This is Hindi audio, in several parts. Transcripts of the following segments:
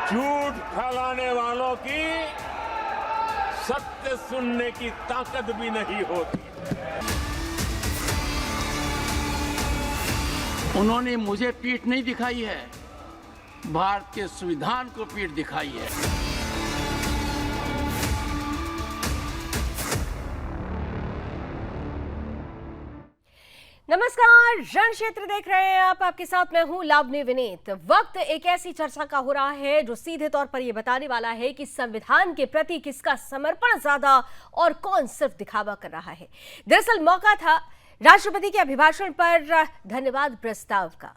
झूठ फैलाने वालों की सत्य सुनने की ताकत भी नहीं होती। उन्होंने मुझे पीठ नहीं दिखाई है, भारत के संविधान को पीठ दिखाई है। नमस्कार, रण क्षेत्र देख रहे हैं आप। आपके साथ मैं हूं लावनी विनीत। वक्त एक ऐसी चर्चा का हो रहा है जो सीधे तौर पर यह बताने वाला है कि संविधान के प्रति किसका समर्पण ज्यादा और कौन सिर्फ दिखावा कर रहा है। दरअसल मौका था राष्ट्रपति के अभिभाषण पर धन्यवाद प्रस्ताव का।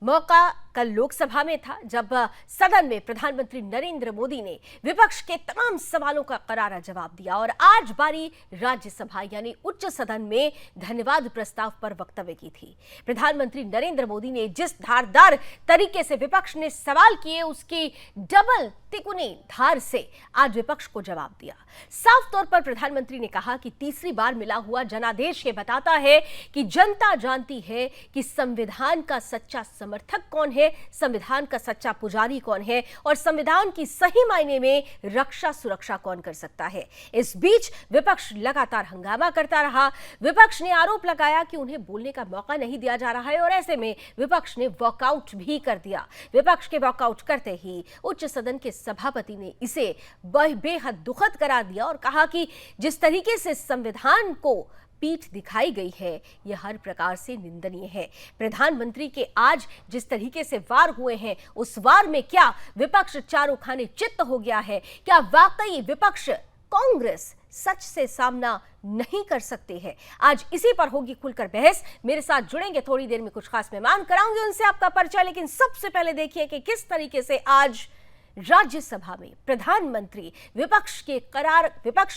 मौका कल लोकसभा में था जब सदन में प्रधानमंत्री नरेंद्र मोदी ने विपक्ष के तमाम सवालों का करारा जवाब दिया और आज बारी राज्यसभा यानी उच्च सदन में धन्यवाद प्रस्ताव पर वक्तव्य की थी। प्रधानमंत्री नरेंद्र मोदी ने जिस धारदार तरीके से विपक्ष ने सवाल किए उसकी डबल तिगुनी धार से आज विपक्ष को जवाब दिया। साफ तौर पर प्रधानमंत्री ने कहा कि तीसरी बार मिला हुआ जनादेश ये बताता है कि जनता जानती है कि संविधान का सच्चा समर्थक कौन है, संविधान का सच्चा पुजारी कौन है और संविधान की सही मायने में रक्षा सुरक्षा कौन कर सकता है। इस बीच विपक्ष लगातार हंगामा करता रहा। विपक्ष ने आरोप लगाया कि उन्हें बोलने का मौका नहीं दिया जा रहा है और ऐसे में विपक्ष ने वॉकआउट भी कर दिया। विपक्ष के वॉकआउट करते ही उच्च सदन के सभापति ने इसे बेहद दुखद करार दिया और कहा कि जिस तरीके से संविधान को पीठ दिखाई गई है यह हर प्रकार से निंदनीय है। प्रधानमंत्री के आज जिस तरीके से वार हुए हैं उस वार में क्या विपक्ष चारों खाने चित्त हो गया है? क्या वाकई विपक्ष कांग्रेस सच से सामना नहीं कर सकते हैं? आज इसी पर होगी खुलकर बहस। मेरे साथ जुड़ेंगे थोड़ी देर में कुछ खास मेहमान, कराऊंगे उनसे आपका परिचय, लेकिन सबसे पहले देखिए कि किस तरीके से आज राज्यसभा में प्रधानमंत्री विपक्ष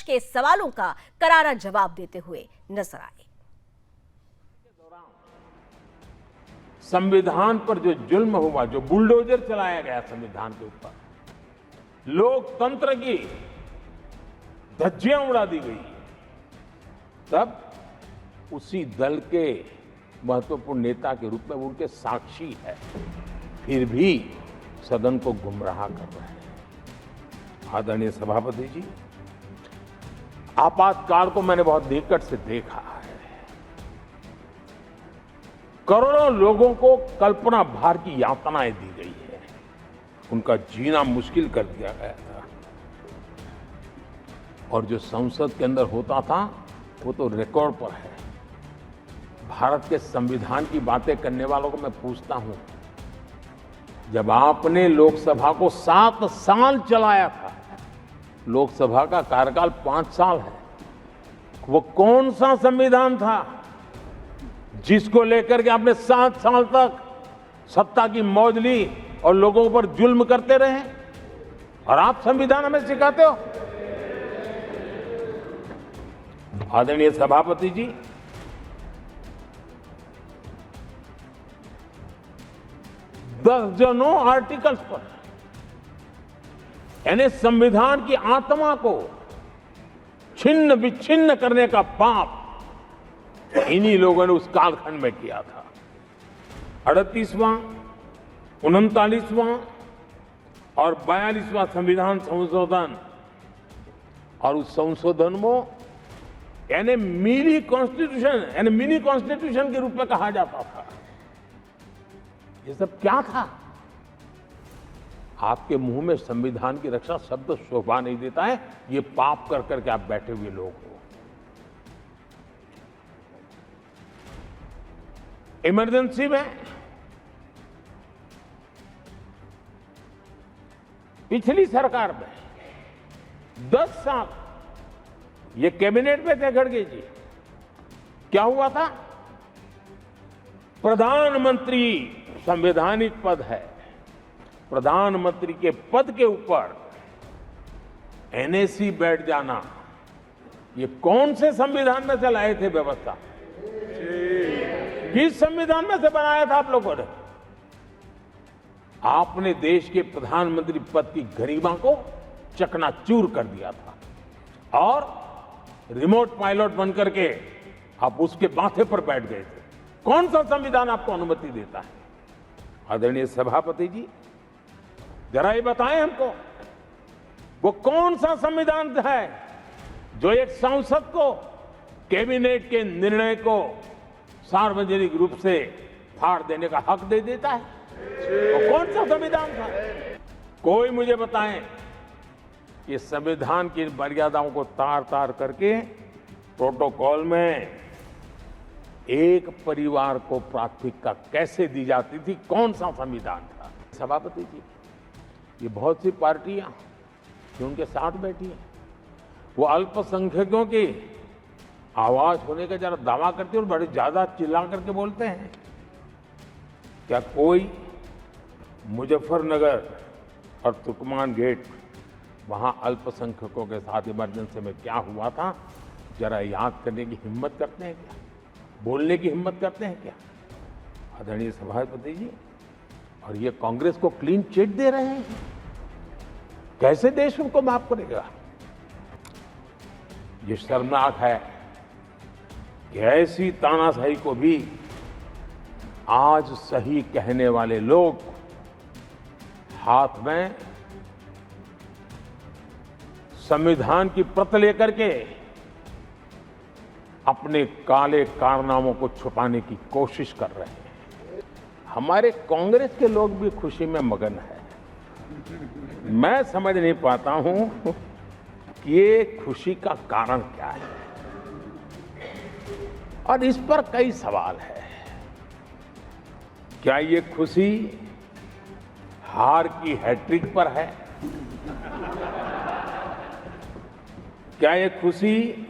के सवालों का करारा जवाब देते हुए नजर आए। संविधान पर जो जुल्म हुआ, जो बुलडोजर चलाया गया संविधान के ऊपर, लोकतंत्र की धज्जियां उड़ा दी गई, तब उसी दल के महत्वपूर्ण नेता के रूप में वो उनके साक्षी है, फिर भी सदन को गुमराह कर रहे हैं। आदरणीय सभापति जी, आपातकाल को मैंने बहुत निकट से देखा है। करोड़ों लोगों को कल्पना भार की यातनाएं दी गई है, उनका जीना मुश्किल कर दिया गया था और जो संसद के अंदर होता था वो तो रिकॉर्ड पर है। भारत के संविधान की बातें करने वालों को मैं पूछता हूं, जब आपने लोकसभा को 7 साल चलाया था, लोकसभा का कार्यकाल 5 साल है, वो कौन सा संविधान था जिसको लेकर के आपने 7 साल तक सत्ता की मौज ली और लोगों पर जुल्म करते रहे? और आप संविधान हमें सिखाते हो? आदरणीय सभापति जी, दर्जनों आर्टिकल्स पर, यानी संविधान की आत्मा को छिन्न विच्छिन्न करने का पाप इन्हीं लोगों ने उस कालखंड में किया था। 38वां, 39वां और 42वां संविधान संशोधन, और उस संशोधन में यानी मिनी कॉन्स्टिट्यूशन के रूप में कहा जाता था। ये सब क्या था? आपके मुंह में संविधान की रक्षा शब्द शोभा नहीं देता है। ये पाप कर करके आप बैठे हुए लोग हो। इमरजेंसी में पिछली सरकार में 10 साल ये कैबिनेट में थे खड़गे जी, क्या हुआ था? प्रधानमंत्री संवैधानिक पद है, प्रधानमंत्री के पद के ऊपर एनएसी बैठ जाना, ये कौन से संविधान में से लाए थे व्यवस्था? किस संविधान में से बनाया था आप लोगों ने? आपने देश के प्रधानमंत्री पद की गरिमा को चकनाचूर कर दिया था और रिमोट पायलट बनकर के आप उसके माथे पर बैठ गए थे। कौन सा संविधान आपको अनुमति देता है? आदरणीय सभापति जी, जरा ये बताएं हमको, वो कौन सा संविधान है जो एक सांसद को कैबिनेट के निर्णय को सार्वजनिक रूप से फाड़ देने का हक दे देता है? वो कौन सा संविधान था? कोई मुझे बताएं कि संविधान की मर्यादाओं को तार तार करके प्रोटोकॉल में एक परिवार को प्राथमिकता कैसे दी जाती थी? कौन सा संविधान था? सभापति जी, ये बहुत सी पार्टियां जो उनके साथ बैठी हैं, वो अल्पसंख्यकों की आवाज होने का जरा दावा करते हैं और बड़े ज्यादा चिल्ला करके बोलते हैं। क्या कोई मुजफ्फरनगर और तुर्कमान गेट, वहां अल्पसंख्यकों के साथ इमरजेंसी में क्या हुआ था, जरा याद करने की हिम्मत करते हैं क्या? बोलने की हिम्मत करते हैं क्या? आदरणीय सभापति जी, और ये कांग्रेस को क्लीन चिट दे रहे हैं। कैसे देश उनको माफ करेगा? ये शर्मनाक है कि ऐसी तानाशाही को भी आज सही कहने वाले लोग हाथ में संविधान की प्रत लेकर के अपने काले कारनामों को छुपाने की कोशिश कर रहे हैं। हमारे कांग्रेस के लोग भी खुशी में मगन है। मैं समझ नहीं पाता हूं कि ये खुशी का कारण क्या है, और इस पर कई सवाल है। क्या ये खुशी हार की हैट्रिक पर है? क्या ये खुशी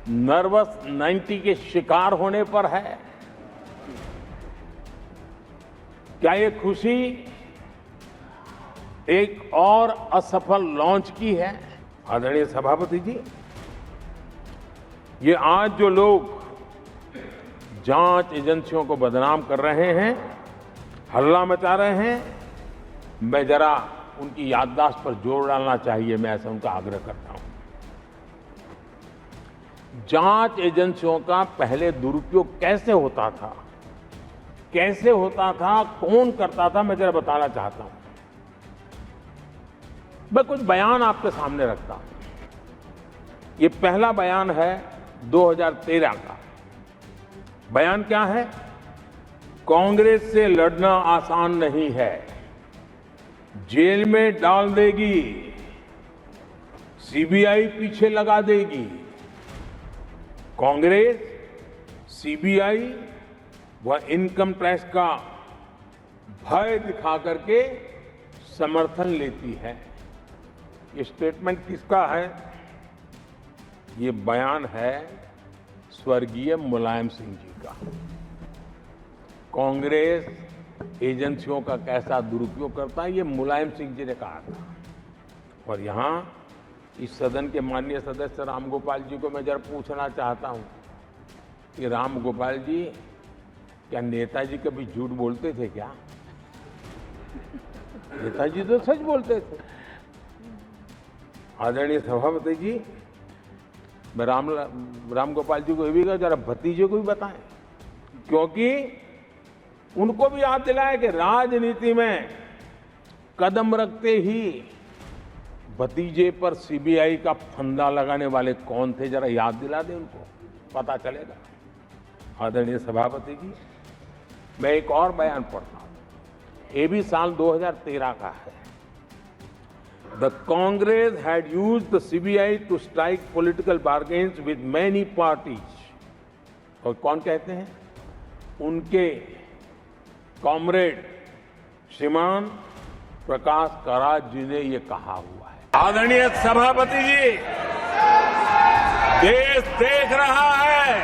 नर्वस 90 के शिकार होने पर है? क्या ये खुशी एक और असफल लॉन्च की है? आदरणीय सभापति जी, ये आज जो लोग जांच एजेंसियों को बदनाम कर रहे हैं, हल्ला मचा रहे हैं, मैं जरा उनकी याददाश्त पर जोर डालना चाहिए, मैं ऐसा उनका आग्रह करता हूं। जांच एजेंसियों का पहले दुरुपयोग कैसे होता था, कैसे होता था, कौन करता था, मैं जरा बताना चाहता हूं। मैं कुछ बयान आपके सामने रखता हूं। ये पहला बयान है 2013 का। बयान क्या है? कांग्रेस से लड़ना आसान नहीं है, जेल में डाल देगी, सीबीआई पीछे लगा देगी। कांग्रेस सीबीआई व इनकम टैक्स का भय दिखा करके समर्थन लेती है। ये स्टेटमेंट किसका है? ये बयान है स्वर्गीय मुलायम सिंह जी का। कांग्रेस एजेंसियों का कैसा दुरुपयोग करता है, ये मुलायम सिंह जी ने कहा था। और यहां इस सदन के माननीय सदस्य रामगोपाल जी को मैं जरा पूछना चाहता हूं कि रामगोपाल जी, क्या नेताजी कभी झूठ बोलते थे क्या? नेताजी तो सच बोलते थे। आदरणीय सभापति जी, मैं रामगोपाल जी को ये भी कहा, जरा भतीजे को भी बताएं, क्योंकि उनको भी याद दिलाया कि राजनीति में कदम रखते ही भतीजे पर सीबीआई का फंदा लगाने वाले कौन थे, जरा याद दिला दें उनको, पता चलेगा। आदरणीय सभापति जी, मैं एक और बयान पढ़ता हूं, ये भी साल 2013 का है। The Congress had used the CBI to strike political bargains with many parties. और कौन कहते हैं? उनके कॉमरेड श्रीमान प्रकाश करात जी ने ये कहा हुआ है। आदरणीय सभापति जी, देश देख रहा है,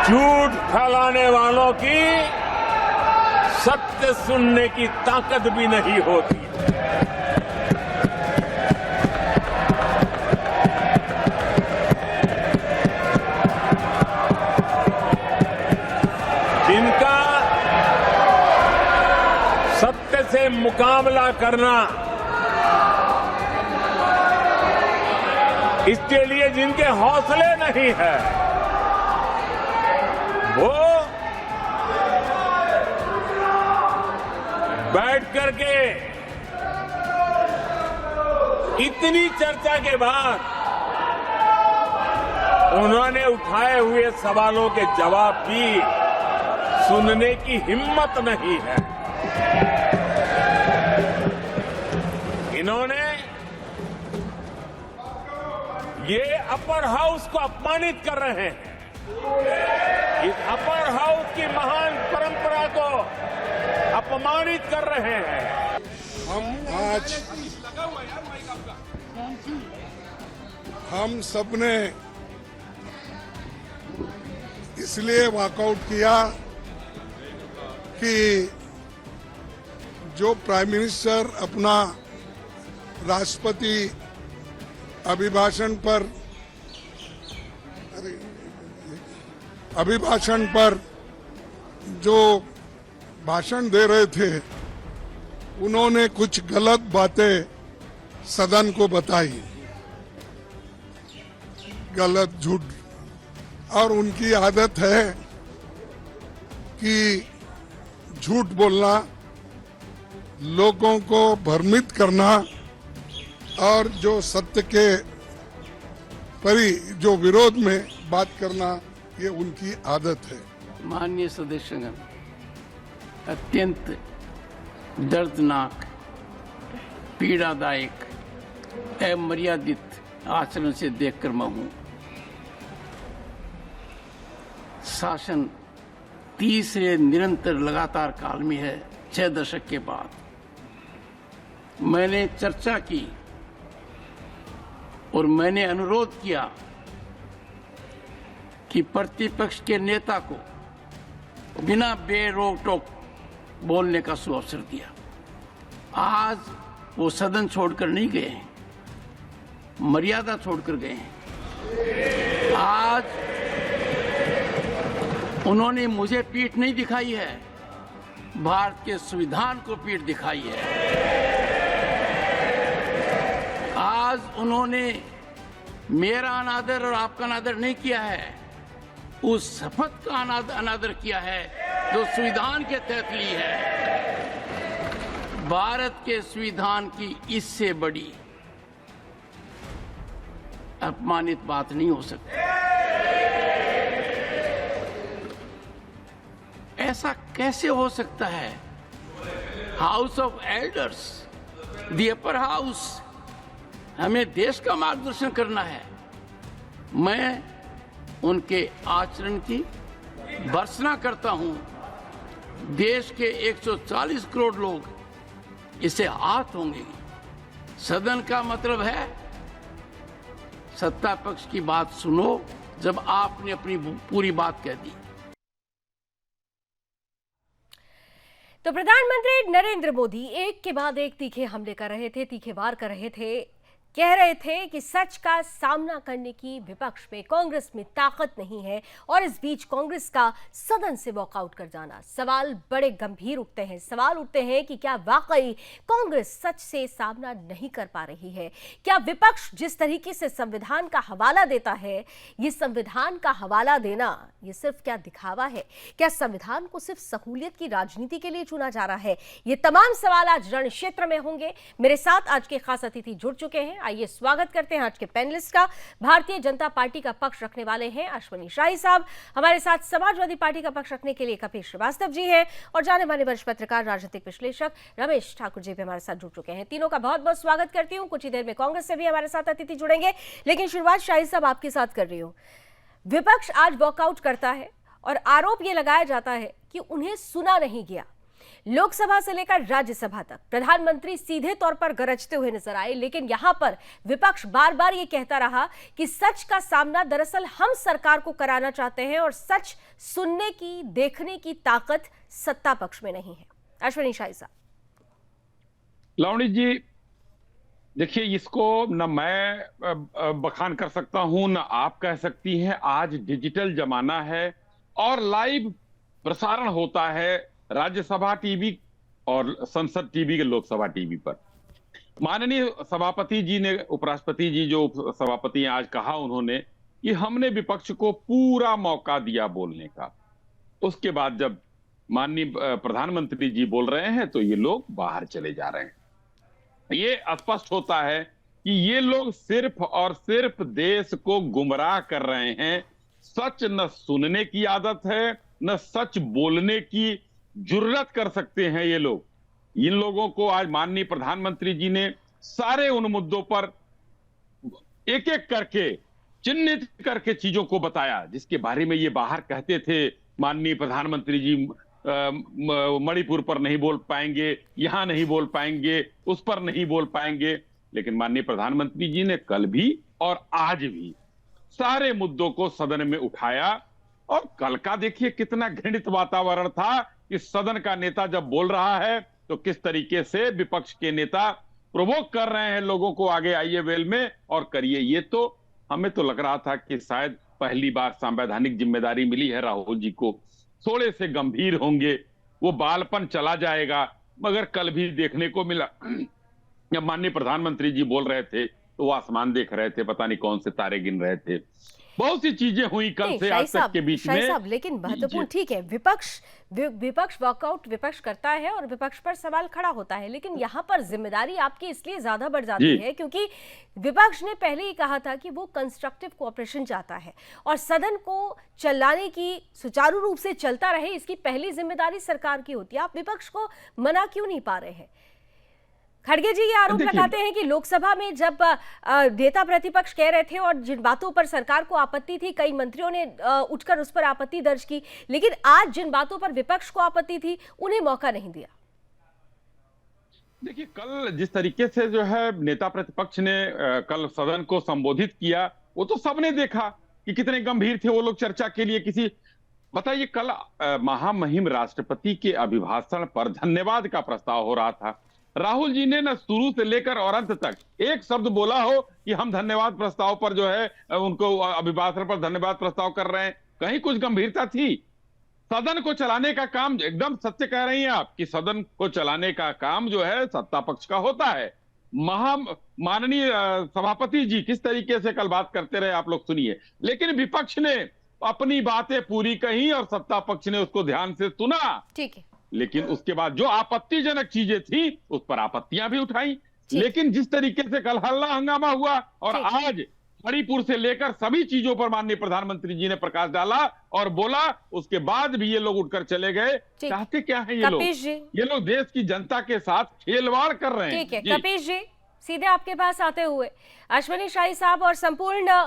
झूठ फैलाने वालों की सत्य सुनने की ताकत भी नहीं होती। जिनका सत्य से मुकाबला करना, इसके लिए जिनके हौसले नहीं है, वो बैठ करके इतनी चर्चा के बाद उन्होंने उठाए हुए सवालों के जवाब भी सुनने की हिम्मत नहीं है। इन्होंने ये अपर हाउस को अपमानित कर रहे हैं। इस अपर हाउस की महान परंपरा को अपमानित कर रहे हैं। हम सबने इसलिए वॉकआउट किया कि जो प्राइम मिनिस्टर अपना राष्ट्रपति अभिभाषण पर जो भाषण दे रहे थे, उन्होंने कुछ गलत बातें सदन को बताई, गलत झूठ, और उनकी आदत है कि झूठ बोलना, लोगों को भ्रमित करना और जो सत्य के जो विरोध में बात करना, ये उनकी आदत है। माननीय सदस्यगण, अत्यंत दर्दनाक, पीड़ादायक, अमर्यादित आचरण से देखकर मैं हूं। शासन तीसरे निरंतर लगातार काल में है। 6 दशक के बाद मैंने चर्चा की और मैंने अनुरोध किया कि प्रतिपक्ष के नेता को बिना बेरोक टोक बोलने का सुअवसर दिया। आज वो सदन छोड़कर नहीं गए हैं, मर्यादा छोड़कर गए हैं। आज उन्होंने मुझे पीठ नहीं दिखाई है, भारत के संविधान को पीठ दिखाई है। आज उन्होंने मेरा अनादर और आपका अनादर नहीं किया है, उस शपथ का अनादर किया है जो संविधान के तहत ली है। भारत के संविधान की इससे बड़ी अपमानित बात नहीं हो सकती। ऐसा कैसे हो सकता है? House of elders, the upper house, हमें देश का मार्गदर्शन करना है। मैं उनके आचरण की भर्त्सना करता हूं। देश के 140 करोड़ लोग इससे आहत होंगे। सदन का मतलब है सत्ता पक्ष की बात सुनो जब आपने अपनी पूरी बात कह दी। तो प्रधानमंत्री नरेंद्र मोदी एक के बाद एक तीखे हमले कर रहे थे, तीखे वार कर रहे थे। कह रहे थे कि सच का सामना करने की विपक्ष में, कांग्रेस में ताकत नहीं है, और इस बीच कांग्रेस का सदन से वॉकआउट कर जाना। सवाल बड़े गंभीर उठते हैं। सवाल उठते हैं कि क्या वाकई कांग्रेस सच से सामना नहीं कर पा रही है? क्या विपक्ष जिस तरीके से संविधान का हवाला देता है, ये संविधान का हवाला देना ये सिर्फ क्या दिखावा है? क्या संविधान को सिर्फ सहूलियत की राजनीति के लिए चुना जा रहा है? ये तमाम सवाल आज रण क्षेत्र में होंगे। मेरे साथ आज के खास अतिथि जुड़ चुके हैं। आइए स्वागत करते हैं आज के पैनलिस्ट का। भारतीय जनता पार्टी का पक्ष रखने वाले हैं अश्वनी शाही साहब। हमारे साथ समाजवादी पार्टी का पक्ष रखने के लिए कपिल श्रीवास्तव जी हैं, और जाने माने वरिष्ठ पत्रकार, राजनीतिक विश्लेषक रमेश ठाकुर जी भी हमारे साथ जुड़ चुके हैं। तीनों का बहुत बहुत स्वागत करती हूँ। कुछ ही देर में कांग्रेस से भी हमारे साथ अतिथि जुड़ेंगे, लेकिन शुरुआत शाही साहब आपके साथ कर रही हूँ। विपक्ष आज वॉकआउट करता है और आरोप यह लगाया जाता है कि उन्हें सुना नहीं गया। लोकसभा से लेकर राज्यसभा तक प्रधानमंत्री सीधे तौर पर गरजते हुए नजर आए, लेकिन यहां पर विपक्ष बार बार ये कहता रहा कि सच का सामना दरअसल हम सरकार को कराना चाहते हैं और सच सुनने की, देखने की ताकत सत्ता पक्ष में नहीं है। अश्वनी शाही साहब। लावणी जी, देखिए, इसको न मैं बखान कर सकता हूं, न आप कह सकती हैं। आज डिजिटल जमाना है और लाइव प्रसारण होता है राज्यसभा टीवी और संसद टीवी के लोकसभा टीवी पर। माननीय सभापति जी ने, उपराष्ट्रपति जी जो सभापति हैं, आज कहा उन्होंने कि हमने विपक्ष को पूरा मौका दिया बोलने का। उसके बाद जब माननीय प्रधानमंत्री जी बोल रहे हैं तो ये लोग बाहर चले जा रहे हैं। ये स्पष्ट होता है कि ये लोग सिर्फ और सिर्फ देश को गुमराह कर रहे हैं। सच न सुनने की आदत है, न सच बोलने की जुर्रत कर सकते हैं ये लोग। इन लोगों को आज माननीय प्रधानमंत्री जी ने सारे उन मुद्दों पर एक एक करके चिन्हित करके चीजों को बताया जिसके बारे में ये बाहर कहते थे माननीय प्रधानमंत्री जी मणिपुर पर नहीं बोल पाएंगे, यहां नहीं बोल पाएंगे, उस पर नहीं बोल पाएंगे। लेकिन माननीय प्रधानमंत्री जी ने कल भी और आज भी सारे मुद्दों को सदन में उठाया। और कल का देखिए कितना घृणित वातावरण था कि सदन का नेता जब बोल रहा है तो किस तरीके से विपक्ष के नेता प्रोवोक कर रहे हैं लोगों को, आगे आइए वेल में और करिए। ये तो हमें तो लग रहा था कि शायद पहली बार संवैधानिक जिम्मेदारी मिली है राहुल जी को, थोड़े से गंभीर होंगे, वो बालपन चला जाएगा। मगर कल भी देखने को मिला जब माननीय प्रधानमंत्री जी बोल रहे थे तो वो आसमान देख रहे थे, पता नहीं कौन से तारे गिन रहे थे। बहुत सी चीजें हुई कल से आज तक के बीच में। साहब, लेकिन महत्वपूर्ण, ठीक है, विपक्ष वॉकआउट विपक्ष करता है और विपक्ष पर सवाल खड़ा होता है, लेकिन यहाँ पर जिम्मेदारी आपकी इसलिए ज्यादा बढ़ जाती है क्योंकि विपक्ष ने पहले ही कहा था कि वो कंस्ट्रक्टिव कोऑपरेशन चाहता है और सदन को चलाने की, सुचारू रूप से चलता रहे, इसकी पहली जिम्मेदारी सरकार की होती है। आप विपक्ष को मना क्यों नहीं पा रहे हैं? खड़गे जी ये आरोप लगाते हैं कि लोकसभा में जब नेता प्रतिपक्ष कह रहे थे और जिन बातों पर सरकार को आपत्ति थी, कई मंत्रियों ने उठकर उस पर आपत्ति दर्ज की, लेकिन आज जिन बातों पर विपक्ष को आपत्ति थी उन्हें मौका नहीं दिया। देखिए कल जिस तरीके से जो है नेता प्रतिपक्ष ने कल सदन को संबोधित किया वो तो सबने देखा कि कितने गंभीर थे वो लोग चर्चा के लिए। किसी बताइए कल महामहिम राष्ट्रपति के अभिभाषण पर धन्यवाद का प्रस्ताव हो रहा था। राहुल जी ने न शुरू से लेकर और अंत तक एक शब्द बोला हो कि हम धन्यवाद प्रस्ताव पर जो है उनको अभिभाषण पर धन्यवाद प्रस्ताव कर रहे हैं। कहीं कुछ गंभीरता थी? सदन को चलाने का काम, एकदम सत्य कह रही हैं आप कि सदन को चलाने का काम जो है सत्ता पक्ष का होता है। माननीय सभापति जी किस तरीके से कल बात करते रहे आप लोग सुनिए, लेकिन विपक्ष ने अपनी बातें पूरी कही और सत्ता पक्ष ने उसको ध्यान से सुना। ठीक है, लेकिन उसके बाद जो आपत्तिजनक चीजें थी उस पर आपत्तियां भी उठाई। लेकिन जिस तरीके से कल हल्ला हंगामा हुआ और आज मणिपुर से लेकर सभी चीजों पर माननीय प्रधानमंत्री जी ने प्रकाश डाला और बोला, उसके बाद भी ये लोग उठकर चले गए। चाहते क्या है ये लोग देश की जनता के साथ खेलवाड़ कर रहे हैं। ठीक है कपिश जी, सीधे आपके पास आते हुए अश्विनी शाही साहब और संपूर्ण,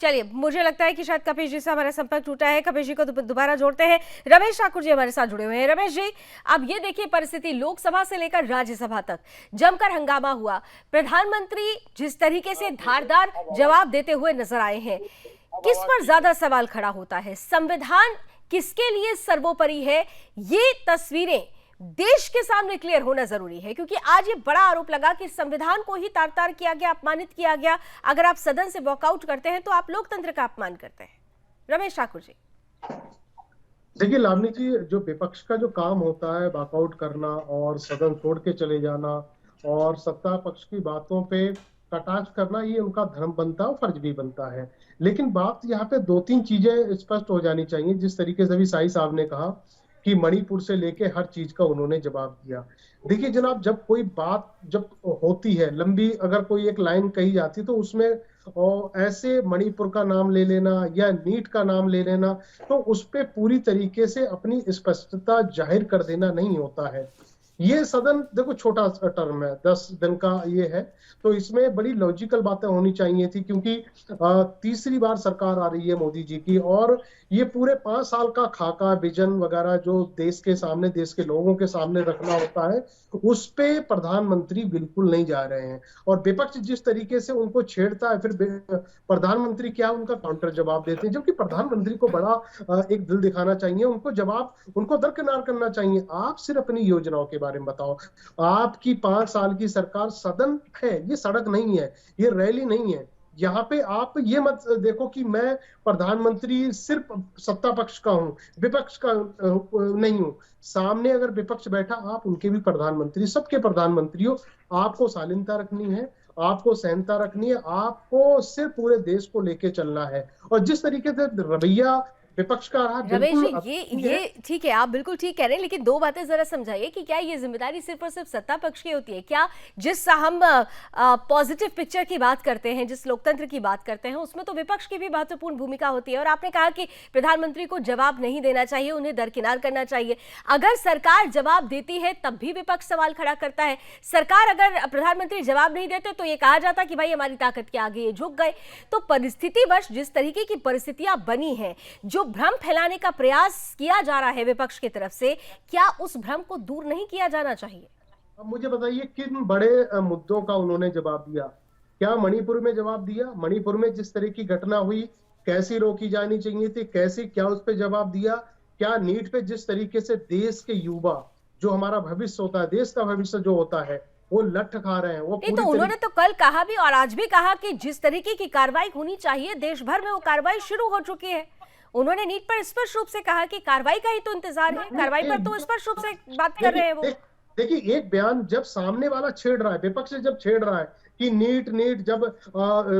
चलिए मुझे लगता है कि शायद कपिश जी से हमारा संपर्क टूटा है, कपिश जी को दोबारा जोड़ते हैं। रमेश ठाकुर जी हमारे साथ जुड़े हुए हैं। रमेश जी, अब ये देखिए परिस्थिति लोकसभा से लेकर राज्यसभा तक जमकर हंगामा हुआ, प्रधानमंत्री जिस तरीके से धारदार जवाब देते हुए नजर आए हैं, किस पर ज्यादा सवाल खड़ा होता है? संविधान किसके लिए सर्वोपरि है, ये तस्वीरें देश के सामने क्लियर होना जरूरी है, क्योंकि आज ये बड़ा आरोप लगा कि संविधान को ही तार-तार किया गया, अपमानित किया गया। अगर आप सदन से वॉकआउट करते हैं तो आप लोकतंत्र का अपमान करते हैं। रमेश ठाकुर जी, देखिए लावनी जी, जो विपक्ष का जो काम होता है वॉकआउट करना और सदन छोड़ के चले जाना और सत्ता पक्ष की बातों पे कटाक्ष करना, ये उनका धर्म बनता है और फर्ज भी बनता है। लेकिन बात यहाँ पे दो तीन चीजें स्पष्ट हो जानी चाहिए। जिस तरीके से अभी शाही साहब ने कहा कि मणिपुर से लेके हर चीज का उन्होंने जवाब दिया। देखिए जनाब, जब कोई बात जब होती है लंबी, अगर कोई एक लाइन कही जाती तो उसमें ऐसे मणिपुर का नाम ले लेना या नीट का नाम ले लेना, तो उस पे पूरी तरीके से अपनी स्पष्टता जाहिर कर देना नहीं होता है। ये सदन देखो छोटा टर्म है, 10 दिन का ये है, तो इसमें बड़ी लॉजिकल बातें होनी चाहिए थी, क्योंकि तीसरी बार सरकार आ रही है मोदी जी की और ये पूरे 5 साल का खाका विजन वगैरह जो देश के सामने, देश के लोगों के सामने रखना होता है, उस पे प्रधानमंत्री बिल्कुल नहीं जा रहे हैं। और विपक्ष जिस तरीके से उनको छेड़ता है, फिर प्रधानमंत्री क्या उनका काउंटर जवाब देते हैं, जबकि प्रधानमंत्री को बड़ा एक दिल दिखाना चाहिए, उनको दरकिनार करना चाहिए। आप सिर्फ अपनी योजनाओं के बारे में बताओ। आपकी 5 साल की सरकार सदन है, ये सड़क नहीं है, ये रैली नहीं है। यहाँ पे आप ये मत देखो कि मैं प्रधानमंत्री सिर्फ सत्ता पक्ष का हूँ, विपक्ष का नहीं हूँ। सामने अगर विपक्ष बैठा, आप उनके भी प्रधानमंत्री, सबके प्रधानमंत्री हो। आपको शालीनता रखनी है, आपको सहनता रखनी है, आपको सिर्फ पूरे देश को लेके चलना है। और जिस तरीके से रवैया विपक्ष का रहा। रमेश बिल्कुल जी, ये ठीक है, आप बिल्कुल ठीक कह रहे हैं, लेकिन दो बातें जरा समझाइए कि क्या ये जिम्मेदारी सिर्फ और सिर्फ सत्ता पक्ष की होती है? क्या जिस हम पॉजिटिव पिक्चर की बात करते हैं, जिस लोकतंत्र की बात करते हैं, उसमें तो विपक्ष की भी महत्वपूर्ण भूमिका होती है। और आपने कहा कि प्रधानमंत्री को जवाब नहीं देना चाहिए, उन्हें दरकिनार करना चाहिए। अगर सरकार जवाब देती है तब भी विपक्ष सवाल खड़ा करता है। सरकार अगर प्रधानमंत्री जवाब नहीं देते तो ये कहा जाता कि भाई हमारी ताकत के आगे ये झुक गए। तो परिस्थितिवश जिस तरीके की परिस्थितियां बनी हैं, जो भ्रम फैलाने का प्रयास किया जा रहा है विपक्ष की तरफ से, क्या उस भ्रम को दूर नहीं किया जाना चाहिए? अब मुझे बताइए किन बड़े मुद्दों का उन्होंने जवाब दिया? क्या मणिपुर में जवाब दिया? मणिपुर में जिस तरह की घटना हुई, कैसी रोकी जानी चाहिए थी, कैसी, क्या उस पर जवाब दिया? क्या नीट पे जिस तरीके से देश के युवा, जो हमारा भविष्य होता है, देश का भविष्य जो होता है, वो लठ खा रहे हैं, वो नहीं, तो उन्होंने तो कल कहा भी और आज भी कहा कि जिस तरीके की कार्रवाई होनी चाहिए देश भर में वो कार्रवाई शुरू हो चुकी है। उन्होंने नीट पर स्पष्ट रूप से कहा कि कार्रवाई का ही तो इंतजार है, कार्रवाई पर तो स्पष्ट रूप से बात कर रहे हैं वो। देखिए, एक बयान जब सामने वाला छेड़ रहा है, विपक्ष जब छेड़ रहा है कि नीट नीट, जब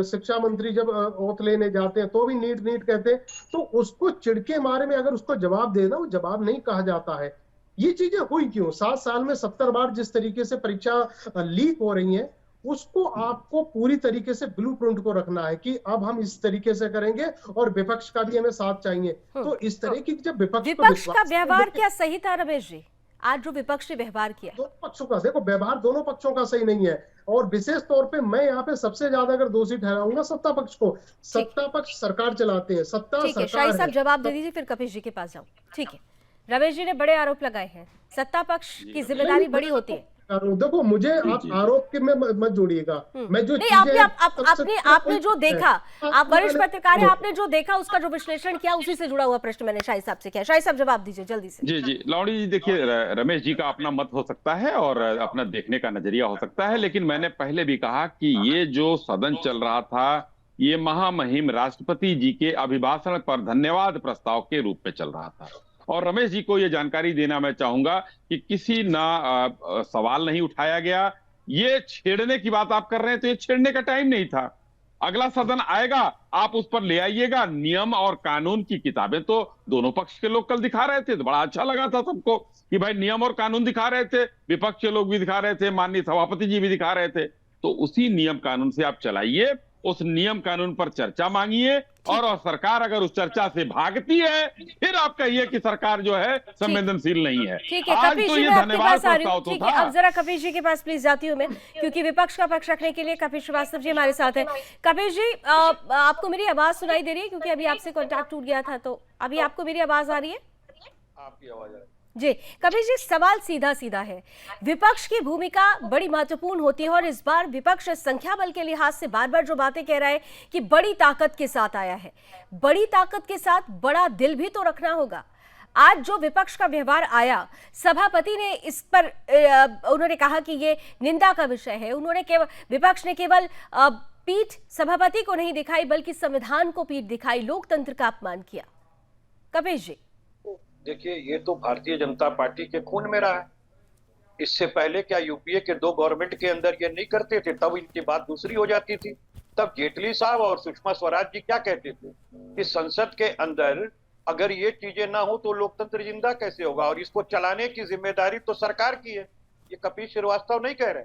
शिक्षा मंत्री जब ओथ लेने जाते हैं तो भी नीट नीट कहते हैं, तो उसको चिड़के मारे में अगर उसको जवाब देना, वो जवाब नहीं कहा जाता है। ये चीजें हुई क्यों? 7 साल में 70 बार जिस तरीके से परीक्षा लीक हो रही है, उसको आपको पूरी तरीके से ब्लूप्रिंट को रखना है कि अब हम इस तरीके से करेंगे और विपक्ष का भी हमें साथ चाहिए। तो इस तरह की जब विपक्ष का व्यवहार क्या सही था रमेश जी? आज जो विपक्ष ने व्यवहार किया, दोनों पक्षों का, देखो व्यवहार दोनों पक्षों का सही नहीं है। और विशेष तौर पे मैं यहाँ पे सबसे ज्यादा अगर दोषी ठहराऊंगा सत्ता पक्ष को। सत्ता पक्ष सरकार चलाते हैं, सत्ता ठीक है, शाही साहब जवाब दे दीजिए, फिर कपिश जी के पास जाऊं। ठीक है, रमेश जी ने बड़े आरोप लगाए हैं, सत्ता पक्ष की जिम्मेदारी बड़ी होती है। देखो, मुझे आप आरोप के में मत जोड़िएगा। मैं जो नहीं, आपने जो देखा, आप वरिष्ठ पत्रकार हैं, आपने जो देखा उसका जो विश्लेषण किया, उसी से जुड़ा हुआ प्रश्न मैंने शाही साहब से किया। शाही साहब जवाब दीजिए जल्दी से। जी जी, लावणी जी, देखिए, रमेश जी का अपना मत हो सकता है और अपना देखने का नजरिया हो सकता है, लेकिन मैंने पहले भी कहा कि ये जो सदन चल रहा था, ये महामहिम राष्ट्रपति जी के अभिभाषण पर धन्यवाद प्रस्ताव के रूप में चल रहा था। और रमेश जी को ये जानकारी देना मैं चाहूंगा कि किसी सवाल नहीं उठाया गया। ये छेड़ने की बात आप कर रहे हैं, तो ये छेड़ने का टाइम नहीं था। अगला सदन आएगा, आप उस पर ले आइएगा। नियम और कानून की किताबें तो दोनों पक्ष के लोग कल दिखा रहे थे, तो बड़ा अच्छा लगा था सबको कि भाई नियम और कानून दिखा रहे थे, विपक्ष के लोग भी दिखा रहे थे, माननीय सभापति जी भी दिखा रहे थे। तो उसी नियम कानून से आप चलाइए, उस नियम कानून पर चर्चा मांगिए, और सरकार अगर उस चर्चा से भागती है, फिर आप कहिए कि सरकार जो है संवेदनशील नहीं है। ठीक है, आज कपिश तो जी ये मैं आपके धन्यवाद पास आ रही हूँ। प्रस्ताव तो ठीक है, था। अब जरा कपिश जी के पास प्लीज जाती हूँ मैं, क्योंकि विपक्ष का पक्ष रखने के लिए कपिश श्रीवास्तव जी हमारे साथ हैं। कपिश जी, आपको मेरी आवाज सुनाई दे रही है? क्योंकि अभी आपसे कॉन्टैक्ट टूट गया था, तो अभी आपको मेरी आवाज आ रही है? आपकी आवाज आ रही है जी। कपिश जी, सवाल सीधा सीधा है, विपक्ष की भूमिका बड़ी महत्वपूर्ण होती है और इस बार विपक्ष संख्या बल के लिहाज से बार बार जो बातें कह रहा है कि बड़ी ताकत के साथ आया है, बड़ी ताकत के साथ बड़ा दिल भी तो रखना होगा। आज जो विपक्ष का व्यवहार आया, सभापति ने इस पर उन्होंने कहा कि ये निंदा का विषय है। उन्होंने केवल, विपक्ष ने केवल पीठ सभापति को नहीं दिखाई बल्कि संविधान को पीठ दिखाई, लोकतंत्र का अपमान किया। कपिश जी, देखिए, ये तो भारतीय जनता पार्टी के खून में रहा है। इससे पहले क्या यूपीए के 2 गवर्नमेंट के अंदर ये नहीं करते थे? तब इनकी बात दूसरी हो जाती थी। तब जेटली साहब और सुषमा स्वराज जी क्या कहते थे कि संसद के अंदर अगर ये चीजें ना हो तो लोकतंत्र जिंदा कैसे होगा, और इसको चलाने की जिम्मेदारी तो सरकार की है। ये कपिश श्रीवास्तव नहीं कह रहे,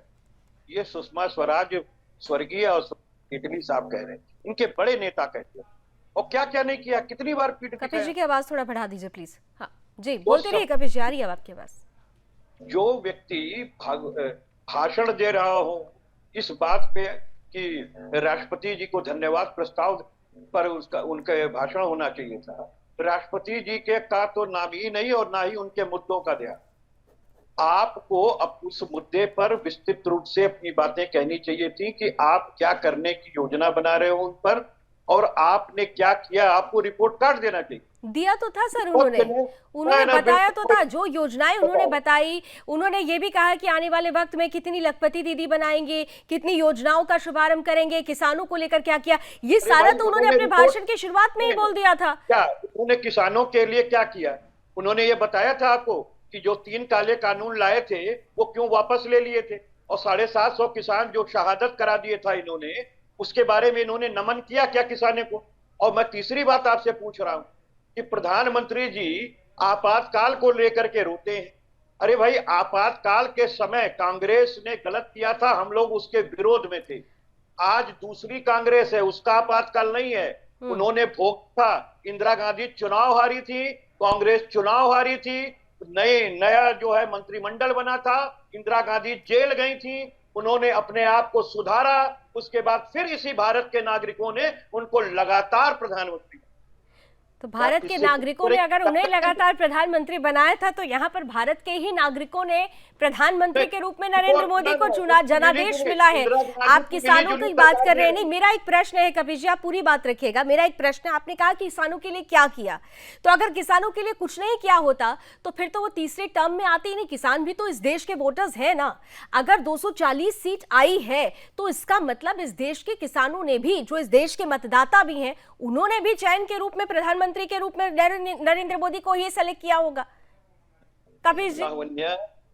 ये सुषमा स्वराज स्वर्गीय और जेटली साहब कह रहे हैं, इनके बड़े नेता कहते हैं। और क्या क्या नहीं किया, कितनी बार पीट दिखाया। कपिश जी की आवाज थोड़ा बढ़ा दीजिए प्लीज। हाँ जी, बोलते रहिए कपिश जी, आ रही है आपके पास। जो व्यक्ति भाषण दे रहा हो इस बात पे कि राष्ट्रपति जी को धन्यवाद प्रस्ताव पर उसका उनका भाषण होना चाहिए था, राष्ट्रपति जी के का तो नाम ही नहीं और ना ही उनके मुद्दों का ध्यान। आपको अब उस मुद्दे पर विस्तृत रूप से अपनी बातें कहनी चाहिए थी कि आप क्या करने की योजना बना रहे हो उन पर, और आपने क्या किया, आपको रिपोर्ट कार्ड देना चाहिए। दिया तो था सर, उन्होंने बताया तो था, जो योजनाएं उन्होंने बताई। उन्होंने ये भी कहा कि आने वाले वक्त में कितनी लखपति दीदी बनाएंगे, कितनी योजनाओं का शुभारंभ करेंगे, किसानों को लेकर क्या किया, ये सारा तो उन्होंने अपने भाषण की शुरुआत में ही बोल दिया था। क्या उन्होंने किसानों के लिए क्या किया? उन्होंने ये बताया था आपको कि जो 3 काले कानून लाए थे वो क्यों वापस ले लिए थे, और 750 किसान जो शहादत करा दिए था इन्होंने, उसके बारे में इन्होंने नमन किया क्या किसानों को? और मैं तीसरी बात आपसे पूछ रहा हूं कि प्रधानमंत्री जी आपातकाल को लेकर के रोते हैं। अरे भाई, आपातकाल के समय कांग्रेस ने गलत किया था, हम लोग उसके विरोध में थे। आज दूसरी कांग्रेस है, उसका आपातकाल नहीं है। उन्होंने भोगा था, इंदिरा गांधी चुनाव हारी थी, कांग्रेस चुनाव हारी थी, नया जो है मंत्रिमंडल बना था, इंदिरा गांधी जेल गई थी, उन्होंने अपने आप को सुधारा, उसके बाद फिर इसी भारत के नागरिकों ने उनको लगातार प्रधानमंत्री। तो भारत के नागरिकों ने अगर उन्हें लगातार प्रधानमंत्री बनाया था, तो यहाँ पर भारत के ही नागरिकों ने प्रधानमंत्री के रूप में नरेंद्र मोदी को चुना, जनादेश मिला है। आप किसानों की बात कर रहे हैं। नहीं, मेरा एक प्रश्न है कपिल जी, आप पूरी बात रखिएगा। मेरा एक प्रश्न है, आपने कहा कि किसानों के लिए क्या किया, तो अगर किसानों के लिए कुछ नहीं किया होता तो फिर तो वो तीसरे टर्म में आते ही नहीं। किसान भी तो इस देश के वोटर्स है ना। अगर 240 सीट आई है तो इसका मतलब इस देश के किसानों ने भी, जो इस देश के मतदाता भी हैं, उन्होंने भी चयन के रूप में प्रधानमंत्री के रूप में नरेंद्र मोदी को ही सेलेक्ट किया होगा। कपिल जी,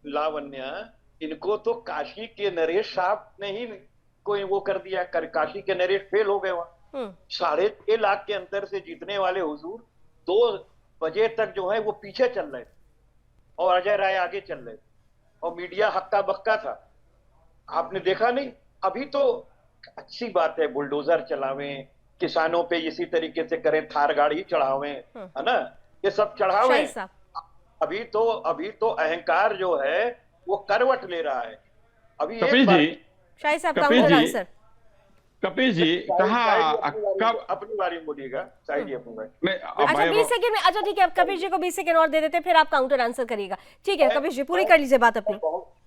लावण्य, इनको तो काशी के नरेश साहब ने ही कोई वो कर दिया, काशी के नरेश फेल हो गए वहां। 6.5 लाख के अंतर से जीतने वाले हुजूर 2 बजे तक जो है वो पीछे चल रहे थे और अजय राय आगे चल रहे थे और मीडिया हक्का बक्का था। आपने देखा नहीं? अभी तो अच्छी बात है, बुलडोजर चलावें, किसानों पे इसी तरीके से करें, थार गाड़ी चढ़ावें, है ना, ये सब चढ़ावें। अभी तो अहंकार जो है वो करवट ले रहा है। अभी कपिल जी, शाही साहब काउंटर आंसर। कपिल जी कहा कब अपनी बारी बोलिएगा, शाही जी अपनी बारी। अच्छा 20 सेकंड में, अच्छा ठीक है, कपिल जी को 20 सेकंड और दे देते, फिर आप काउंटर आंसर करिएगा। ठीक है कपिल जी, पूरी कर लीजिए बात अपनी।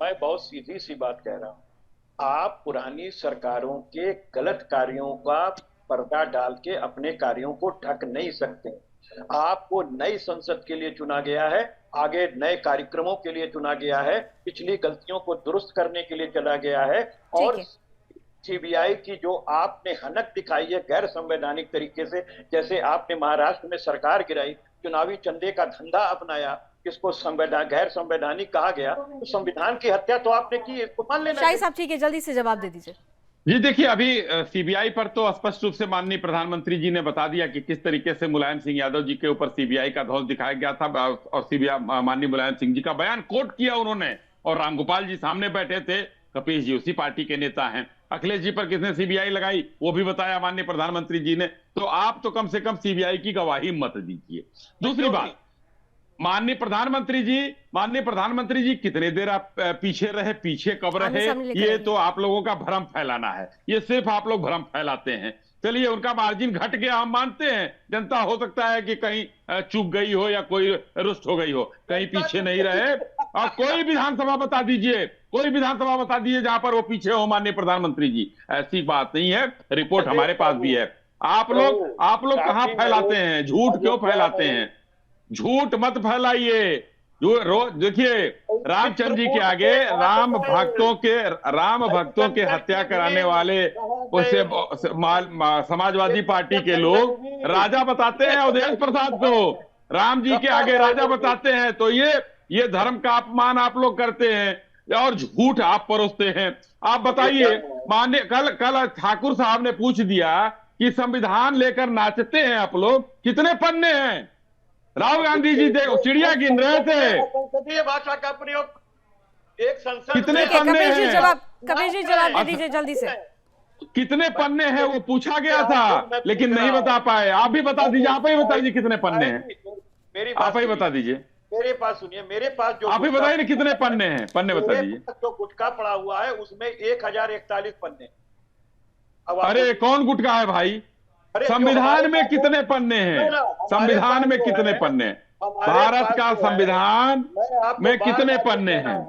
मैं बहुत सीधी सी बात कह रहा हूँ। आप पुरानी सरकारों के गलत कार्यों का पर्दा डाल के अपने कार्यों को ढक नहीं सकते। आपको नई संसद के लिए चुना गया है, आगे नए कार्यक्रमों के लिए चुना गया है, पिछली गलतियों को दुरुस्त करने के लिए चला गया है। और सीबीआई की जो आपने हनक दिखाई है गैर संवैधानिक तरीके से, जैसे आपने महाराष्ट्र में सरकार गिराई, चुनावी चंदे का धंधा अपनाया, किसको गैर संवैधानिक कहा गया, तो संविधान की हत्या तो आपने की, इसको मान लेना। शाही साहब ठीक है, जल्दी से जवाब दे दीजिए। जी देखिए, अभी सीबीआई पर तो स्पष्ट रूप से माननीय प्रधानमंत्री जी ने बता दिया कि किस तरीके से मुलायम सिंह यादव जी के ऊपर सीबीआई का धौंस दिखाया गया था और सीबीआई माननीय मुलायम सिंह जी का बयान कोट किया उन्होंने। और रामगोपाल जी सामने बैठे थे, कपिल जी उसी पार्टी के नेता हैं, अखिलेश जी पर किसने सीबीआई लगाई वो भी बताया माननीय प्रधानमंत्री जी ने। तो आप तो कम से कम सीबीआई की गवाही मत दीजिए। दूसरी बात, माननीय प्रधानमंत्री जी कितने देर आप पीछे रहे, पीछे कब रहे, ये तो आप लोगों का भ्रम फैलाना है। ये सिर्फ आप लोग भ्रम फैलाते हैं। चलिए, उनका मार्जिन घट गया, हम मानते हैं। जनता हो सकता है कि कहीं चूक गई हो या कोई रुष्ट हो गई हो, कहीं पीछे नहीं रहे। और कोई विधानसभा बता दीजिए जहां पर वो पीछे हो माननीय प्रधानमंत्री जी। ऐसी बात नहीं है, रिपोर्ट हमारे पास भी है। आप लोग कहां फैलाते हैं, झूठ क्यों फैलाते हैं? झूठ मत फैलाइए। देखिए, रामचंद्र जी के आगे राम भक्तों के हत्या कराने वाले उसे समाजवादी पार्टी के लोग राजा बताते हैं अवधेश प्रसाद को, राम जी के आगे राजा बताते हैं। तो ये धर्म का अपमान आप लोग करते हैं और झूठ आप परोसते हैं। आप बताइए, माननीय कल ठाकुर साहब ने पूछ दिया कि संविधान लेकर नाचते हैं आप लोग, कितने पन्ने हैं? राहुल गांधी जी चिड़िया गिन रहे थे, संसदीय भाषा का प्रयोग एक संसद कितने पन्ने हैं? कपिल जी जवाब दे दीजिए जल्दी से। कितने पन्ने हैं वो पूछा गया था, लेकिन नहीं बता पाए। आप भी बता दीजिए, आप ही बताइए कितने पन्ने हैं, आप ही बता दीजिए। मेरे पास सुनिए, मेरे पास जो आप ही बताइए ना कितने पन्ने हैं, पन्ने बता दीजिए। जो गुटखा पड़ा हुआ है उसमें 1041 पन्ने। अरे कौन गुटखा है भाई? संविधान में कितने पन्ने हैं? संविधान में कितने पन्ने? भारत का संविधान में कितने पन्ने हैं?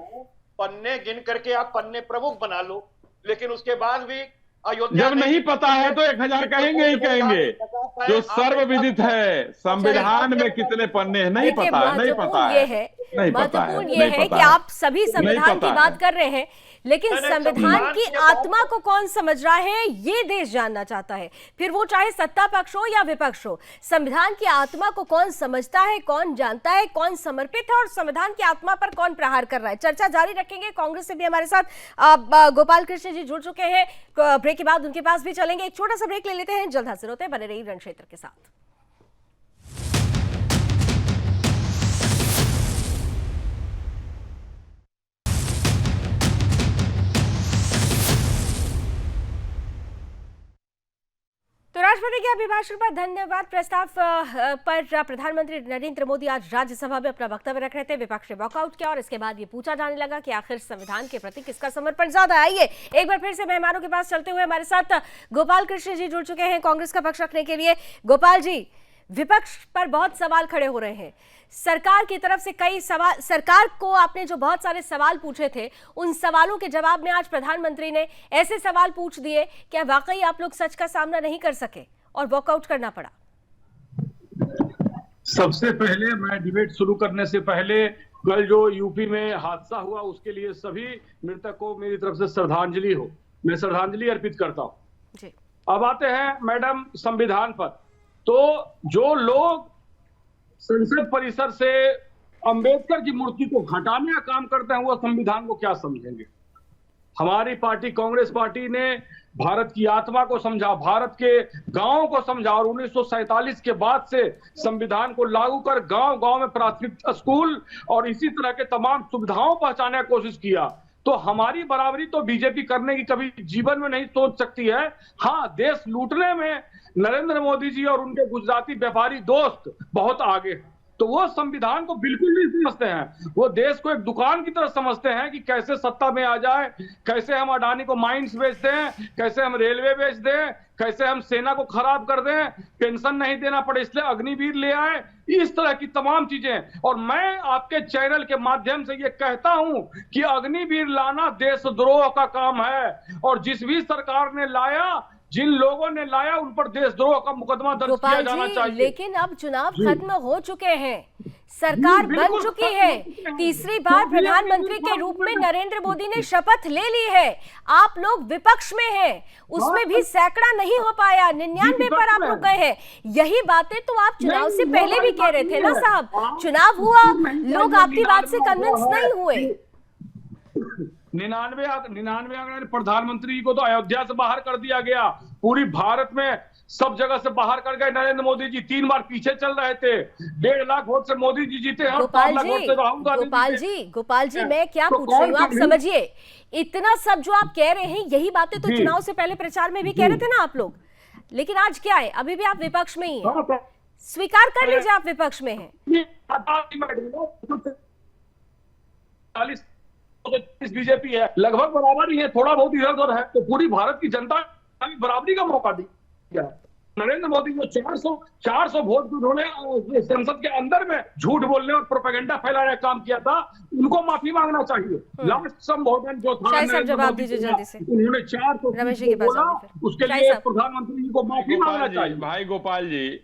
पन्ने गिन करके आप पन्ने प्रमुख बना लो, लेकिन उसके बाद भी जब नहीं पता है तो 1000 कहेंगे ही कहेंगे। जो सर्वविदित है, संविधान में कितने पन्ने हैं नहीं पता है, नहीं पता है, महत्वपूर्ण ये है कि आप सभी संविधान की बात कर रहे हैं, लेकिन संविधान की आत्मा को कौन समझ रहा है ये देश जानना चाहता है। फिर वो चाहे सत्ता पक्ष हो या विपक्ष हो, संविधान की आत्मा को कौन समझता है, कौन जानता है, कौन समर्पित है और संविधान की आत्मा पर कौन प्रहार कर रहा है। चर्चा जारी रखेंगे। कांग्रेस से भी हमारे साथ गोपाल कृष्ण जी जुड़ चुके हैं। ब्रेक के बाद उनके पास भी चलेंगे। एक छोटा सा ब्रेक ले लेते हैं, जल्द हाजिर होते हैं। बने रहिए रणक्षेत्र के साथ। राष्ट्रपति के अभिभाषण पर धन्यवाद प्रस्ताव पर प्रधानमंत्री नरेंद्र मोदी आज राज्यसभा में अपना वक्तव्य रख रहे थे। विपक्ष ने वॉकआउट किया और इसके बाद ये पूछा जाने लगा कि आखिर संविधान के प्रति किसका समर्पण ज्यादा। आइए एक बार फिर से मेहमानों के पास चलते हुए हमारे साथ गोपाल कृष्ण जी जुड़ चुके हैं कांग्रेस का पक्ष रखने के लिए। गोपाल जी, विपक्ष पर बहुत सवाल खड़े हो रहे हैं, सरकार की तरफ से कई सवाल, सरकार को आपने जो बहुत सारे सवाल पूछे थे उन सवालों के जवाब में आज प्रधानमंत्री ने ऐसे सवाल पूछ दिए क्या वाकई आप लोग सच का सामना नहीं कर सके और वॉकआउट करना पड़ा? सबसे पहले मैं डिबेट शुरू करने से पहले कल जो यूपी में हादसा हुआ उसके लिए सभी मृतकों को मेरी तरफ से श्रद्धांजलि हो, मैं श्रद्धांजलि अर्पित करता हूं। अब आते हैं मैडम संविधान पर। तो जो लोग संसद परिसर से अंबेडकर की मूर्ति को हटाने का काम करते हैं वो संविधान को क्या समझेंगे? हमारी पार्टी कांग्रेस पार्टी ने भारत की आत्मा को समझा, भारत के गांवों को समझा और 1947 के बाद से संविधान को लागू कर गांव-गांव में प्राथमिक स्कूल और इसी तरह के तमाम सुविधाओं पहुंचाने की कोशिश किया। तो हमारी बराबरी तो बीजेपी करने की कभी जीवन में नहीं सोच सकती है। हाँ, देश लूटने में नरेंद्र मोदी जी और उनके गुजराती व्यापारी दोस्त बहुत आगे हैं। तो वो संविधान को बिल्कुल नहीं समझते हैं, वो देश को एक दुकान की तरह समझते हैं कि कैसे सत्ता में आ जाए, कैसे हम अडानी को माइंस बेच दें, कैसे हम रेलवे बेच दें, कैसे हम सेना को खराब कर दें, पेंशन नहीं देना पड़े इसलिए अग्निवीर ले आए, इस तरह की तमाम चीजें। और मैं आपके चैनल के माध्यम से ये कहता हूं कि अग्निवीर लाना देशद्रोह का काम है और जिस भी सरकार ने लाया, जिन लोगों ने लाया उन पर देशद्रोह का मुकदमा दर्ज किया जाना चाहिए। लेकिन अब चुनाव खत्म हो चुके हैं, सरकार बन चुकी है, तीसरी बार प्रधानमंत्री के रूप में नरेंद्र मोदी ने शपथ ले ली है, आप लोग विपक्ष में हैं, उसमें भी सैकड़ा नहीं हो पाया, 99 पर आप लोग गए हैं। यही बातें तो आप चुनाव से पहले भी कह रहे थे ना साहब, चुनाव हुआ, लोग आपकी बात से कन्विंस नहीं हुए। 99 प्रधानमंत्री को तो अयोध्या से बाहर कर दिया गया, पूरी भारत में सब जगह से बाहर कर गए नरेंद्र मोदी जी, 3 बार पीछे चल रहे थे, 1.5 लाख वोट से मोदी जी जीते हैं। गोपाल जी मैं क्या पूछ रही हूँ आप समझिए, इतना सब जो आप कह रहे हैं यही बातें तो चुनाव से पहले प्रचार में भी कह रहे थे ना आप लोग, लेकिन आज क्या है, अभी भी आप विपक्ष में ही हैं, स्वीकार कर लीजिए आप विपक्ष में हैं। बीजेपी है, लगभग बराबर ही है, थोड़ा बहुत इधर उधर है, तो पूरी भारत की जनता ने बराबरी का मौका दिया। नरेंद्र मोदी को 400 वोट उन्होंने संसद के अंदर में झूठ बोलने और प्रोपेगेंडा फैलाने का काम किया था, उनको माफी मांगना चाहिए। लास्ट संबोधन जो था जवाब दीजिए जल्दी से, उन्होंने 400 बोला, उसके लिए प्रधानमंत्री जी को माफी मांगना चाहिए। भाई गोपाल जी,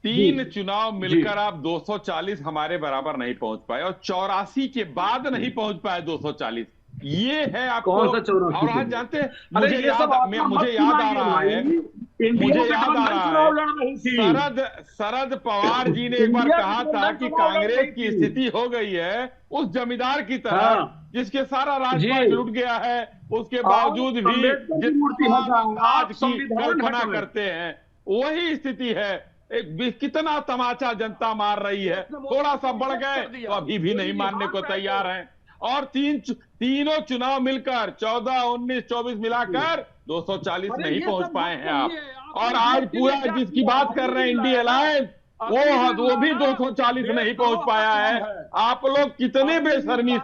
3 चुनाव मिलकर आप 240 हमारे बराबर नहीं पहुंच पाए और 84 के बाद नहीं पहुंच पाए 240, ये है आपको। और आज जानते हैं, मुझे याद आ रहा है शरद पवार जी ने एक बार कहा था कि कांग्रेस की स्थिति हो गई है उस जमींदार की तरह जिसके सारा राजपाट लूट गया है, उसके बावजूद भी आज की कल्पना करते हैं, वही स्थिति है। कितना तमाचा जनता मार रही है, थोड़ा सा बढ़ गए तो अभी भी नहीं मानने को तैयार हैं। और तीनों चुनाव मिलकर 14, 19, 24 मिलाकर 240 नहीं पहुंच पाए हैं आप। और आज पूरा जिसकी बात कर रहे हैं इंडिया अलायंस, वो भी 240 नहीं पहुंच पाया है। आप लोग कितनी बेशर्मी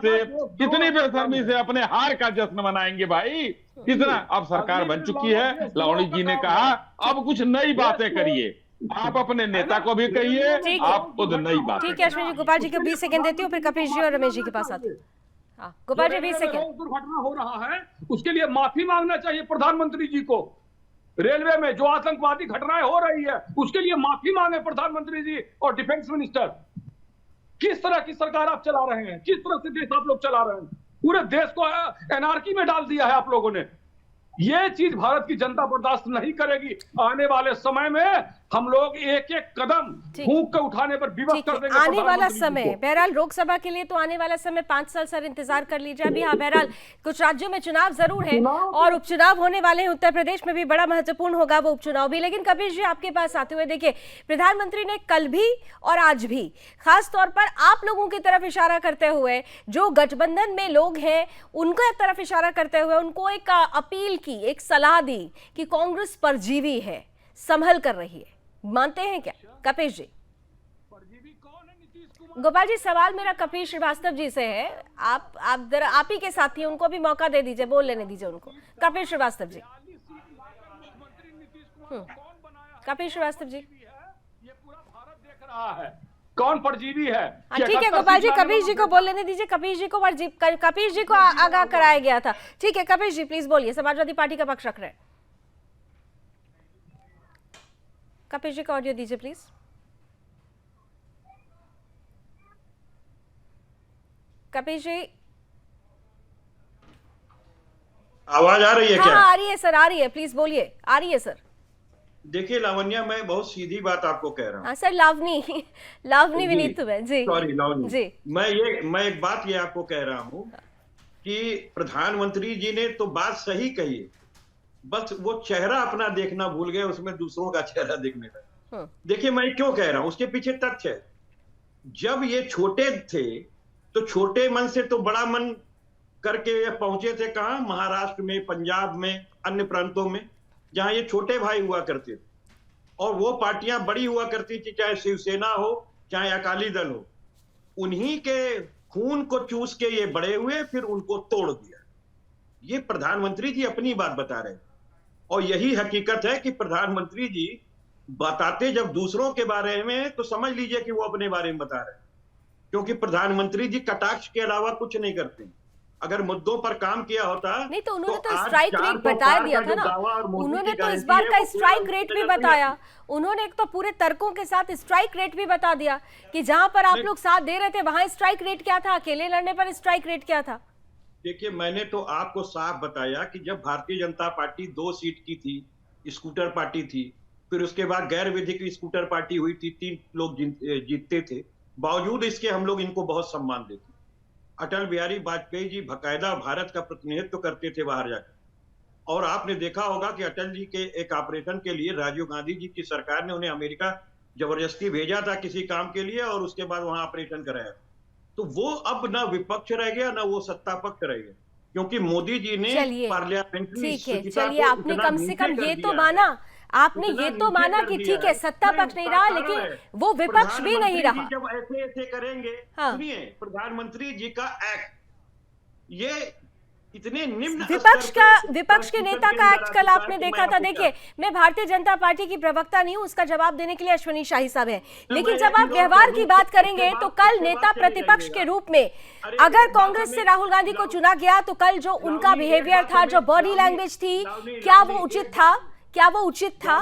से अपने हार का जश्न मनाएंगे भाई, कितना। अब सरकार बन चुकी है, लावणी जी ने कहा अब कुछ नई बातें करिए, आप अपने नेता को भी कहिए, आप खुद नई बात। ठीक है अश्विन जी, गोपाल जी को 20 सेकंड देती हूँ, फिर कपिल जी और रमेश जी के पास आते हैं। गोपाल जी 20 सेकंड। दुर्घटना हो रहा है उसके लिए माफी मांगना चाहिए प्रधानमंत्री जी को। रेलवे में जो आतंकवादी घटनाएं हो रही है उसके लिए माफी मांगे प्रधानमंत्री जी और डिफेंस मिनिस्टर। किस तरह की सरकार आप चला रहे हैं, किस तरह से देश आप लोग चला रहे हैं, पूरे देश को एनआरकी में डाल दिया है आप लोगों ने। ये चीज भारत की जनता बर्दाश्त नहीं करेगी। आने वाले समय में हम लोग एक एक कदम फूंक के उठाने पर विवश कर देंगे। आने वाला समय, बहरहाल लोकसभा के लिए तो आने वाला समय 5 साल सर इंतजार कर लीजिए। अभी हाँ, बहरहाल कुछ राज्यों में चुनाव जरूर है और उपचुनाव होने वाले हैं, उत्तर प्रदेश में भी बड़ा महत्वपूर्ण होगा वो उपचुनाव भी। लेकिन कपिल जी आपके पास आते हुए देखिए, प्रधानमंत्री ने कल भी और आज भी खास तौर पर आप लोगों की तरफ इशारा करते हुए, जो गठबंधन में लोग हैं उनके तरफ इशारा करते हुए उनको एक अपील की, एक सलाह दी कि कांग्रेस परजीवी है, संभल कर रही है, मानते हैं क्या कपिश जी? गोपाल जी, सवाल मेरा कपिश श्रीवास्तव जी से है। आप ही के साथी हैं, उनको भी मौका दे दीजिए, बोल लेने दीजिए उनको। कपिश श्रीवास्तव जी, कपिश श्रीवास्तव जी, ये पूरा भारत देख रहा है कौन परजीवी है। ठीक है गोपाल जी, कपिश जी को बोल लेने दीजिए। कपिश जी को आगाह कराया गया था। ठीक है कपिश जी, प्लीज बोलिए, समाजवादी पार्टी का पक्ष रख रहे हैं। कपिश जी का ऑडियो दीजिए प्लीज। कपिश जी, आवाज आ रही है क्या? हाँ आ रही है सर, आ रही है, प्लीज बोलिए। आ रही है सर। देखिए लावण्या, मैं बहुत सीधी बात आपको कह रहा हूँ। हाँ सर, लावनी विनीत में जी, सॉरी लावनी जी, मैं एक बात ये आपको कह रहा हूँ कि प्रधानमंत्री जी ने तो बात सही कही है, बस वो चेहरा अपना देखना भूल गए, उसमें दूसरों का चेहरा देखने लगे। देखिए मैं क्यों कह रहा हूँ, उसके पीछे तथ्य है। जब ये छोटे थे तो छोटे मन से तो बड़ा मन करके ये पहुंचे थे कहाँ? महाराष्ट्र में, पंजाब में, अन्य प्रांतों में, जहां ये छोटे भाई हुआ करते थे। और वो पार्टियां बड़ी हुआ करती थी, चाहे शिवसेना हो चाहे अकाली दल हो। उन्हीं के खून को चूस के ये बड़े हुए, फिर उनको तोड़ दिया। ये प्रधानमंत्री जी अपनी बात बता रहे हैं, और यही हकीकत है कि प्रधानमंत्री जी बताते जब दूसरों के बारे में, तो समझ लीजिए कि वो अपने बारे में बता रहे हैं, क्योंकि प्रधानमंत्री जी कटाक्ष के अलावा कुछ नहीं करते। अगर मुद्दों पर काम किया होता नहीं तो उन्होंने तो स्ट्राइक रेट बता दिया था ना। उन्होंने तो इस बार का स्ट्राइक रेट भी बताया। उन्होंने एक तो पूरे तर्कों के साथ स्ट्राइक रेट भी बता दिया कि जहां पर आप लोग साथ दे रहे थे वहां स्ट्राइक रेट क्या था, अकेले लड़ने पर स्ट्राइक रेट क्या था। देखिए मैंने तो आपको साफ बताया कि जब भारतीय जनता पार्टी 2 सीट की थी, स्कूटर पार्टी थी, फिर उसके बाद गैर विधिक स्कूटर पार्टी हुई थी, 3 लोग जीतते थे, बावजूद इसके हम लोग इनको बहुत सम्मान देते। अटल बिहारी वाजपेयी जी बकायदा भारत का प्रतिनिधित्व करते थे बाहर जाकर, और आपने देखा होगा कि अटल जी के एक ऑपरेशन के लिए राजीव गांधी जी की सरकार ने उन्हें अमेरिका जबरदस्ती भेजा था किसी काम के लिए, और उसके बाद वहां ऑपरेशन कराया। तो वो अब ना विपक्ष रह गया ना वो सत्ता पक्ष रह गया, क्योंकि मोदी जी ने पार्लियामेंट्री, ठीक है चलिए, आपने कम से कम ये तो माना, आपने ये तो माना कि ठीक है सत्ता पक्ष नहीं रहा, लेकिन वो विपक्ष भी नहीं रहा। जब ऐसे ऐसे करेंगे, सुनिए प्रधानमंत्री जी का एक्ट, ये इतने निम्न विपक्ष के नेता का एक्ट कल आपने देखा था। देखिए मैं भारतीय जनता पार्टी की प्रवक्ता नहीं हूं, उसका जवाब देने के लिए अश्विनी शाही साहब हैं, लेकिन जब आप व्यवहार की बात करेंगे तो कल नेता प्रतिपक्ष के रूप में अगर कांग्रेस से राहुल गांधी को चुना गया तो कल जो उनका बिहेवियर था, जो बॉडी लैंग्वेज थी, क्या वो उचित था? क्या वो उचित था?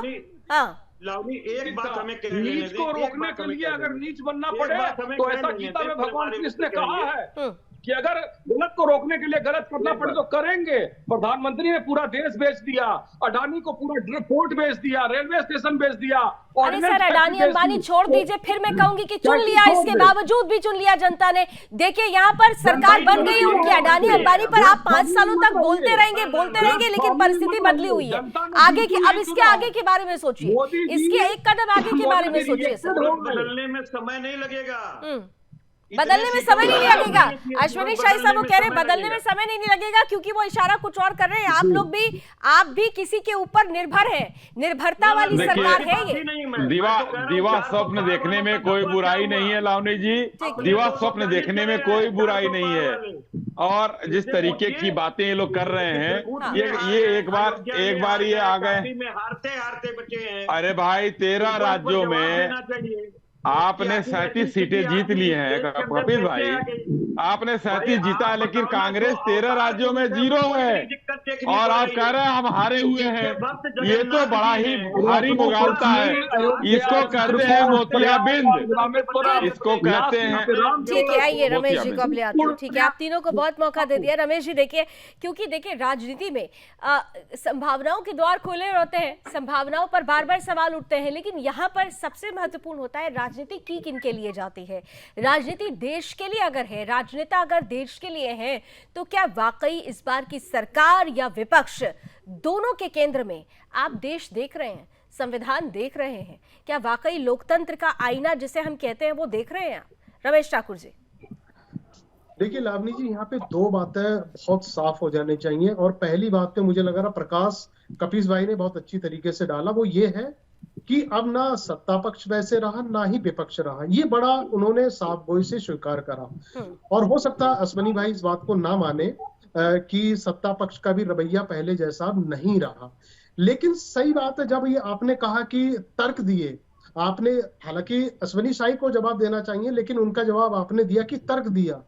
हाँ लावनी, एक बात हमें नीच को रोकने के लिए अगर नीच बनना पड़े तो ऐसा गीता में भगवान कृष्ण ने कहा है कि अगर गलत को रोकने के लिए गलत करना पड़े तो करेंगे। प्रधानमंत्री ने पूरा देश बेच दिया, अडानी को पूरा पोर्ट बेच दिया, रेलवे स्टेशन बेच दिया। अरे सर अडानी अंबानी छोड़ दीजिए, फिर मैं कहूंगी कि चुन लिया, इसके बावजूद भी चुन लिया जनता ने। देखिए यहाँ पर सरकार बन गई उनकी, अडानी अंबानी पर आप 5 सालों तक बोलते रहेंगे, लेकिन परिस्थिति बदली हुई है। आगे की, अब इसके आगे के बारे में सोचिए, इसके एक कदम आगे के बारे में सोचिए सर। बदलने में समय नहीं लगेगा, बदलने में समय नहीं लगेगा। अश्विनी शाही साहब वो कह रहे हैं बदलने में समय नहीं लगेगा, क्योंकि वो इशारा कुछ और कर रहे हैं। आप लोग भी, आप भी किसी के ऊपर निर्भर हैं, निर्भरता वाली सरकार है ये। दिवा स्वप्न देखने में कोई बुराई नहीं है लावनी जी, दिवा स्वप्न देखने में कोई बुराई नहीं है। और जिस तरीके की बातें ये लोग कर रहे हैं, ये एक बार ये आ गए, हारते बचे हैं। अरे भाई 13 राज्यों में आपने 37 सीटें जीत ली हैं कपिल भाई, आपने 37 जीता, लेकिन कांग्रेस 13 राज्यों में 0 है, और आप कह रहे हैं हम हारे हुए हैं। ये तो बड़ा ही भारी मुगालता है। इसको कहते हैं मोतियाबिंद, इसको कहते हैं। ठीक है आइए रमेश जी को अब ले आते हैं। ठीक है, आप तीनों को बहुत मौका दे दिया। रमेश जी देखिए, क्योंकि देखिए राजनीति में संभावनाओं के द्वार खोले होते हैं, संभावनाओं पर बार बार सवाल उठते हैं, लेकिन यहाँ पर सबसे महत्वपूर्ण होता है राजनीति की किन के लिए जाती है। राजनीति देश के लिए अगर है, राजनेता अगर देश के लिए है, तो क्या वाकई इस बार की सरकार या विपक्ष दोनों के केंद्र में आप देश देख रहे हैं, संविधान देख रहे हैं? क्या वाकई लोकतंत्र का आईना जिसे हम कहते हैं वो देख रहे हैं आप? रमेश ठाकुर जी। देखिए लावनी जी, यहाँ पे दो बातें बहुत साफ हो जानी चाहिए। और पहली बात पे मुझे लग रहा प्रकाश कपीस भाई ने बहुत अच्छी तरीके से डाला, वो ये है कि अब ना सत्ता पक्ष वैसे रहा ना ही विपक्ष रहा। ये बड़ा उन्होंने साफ गोई से स्वीकार करा। और हो सकता है अश्वनी भाई इस बात को ना माने कि सत्ता पक्ष का भी रवैया पहले जैसा नहीं रहा, लेकिन सही बात है जब ये आपने कहा कि तर्क दिए आपने, हालांकि अश्वनी शाही को जवाब देना चाहिए, लेकिन उनका जवाब आपने दिया कि तर्क दिया।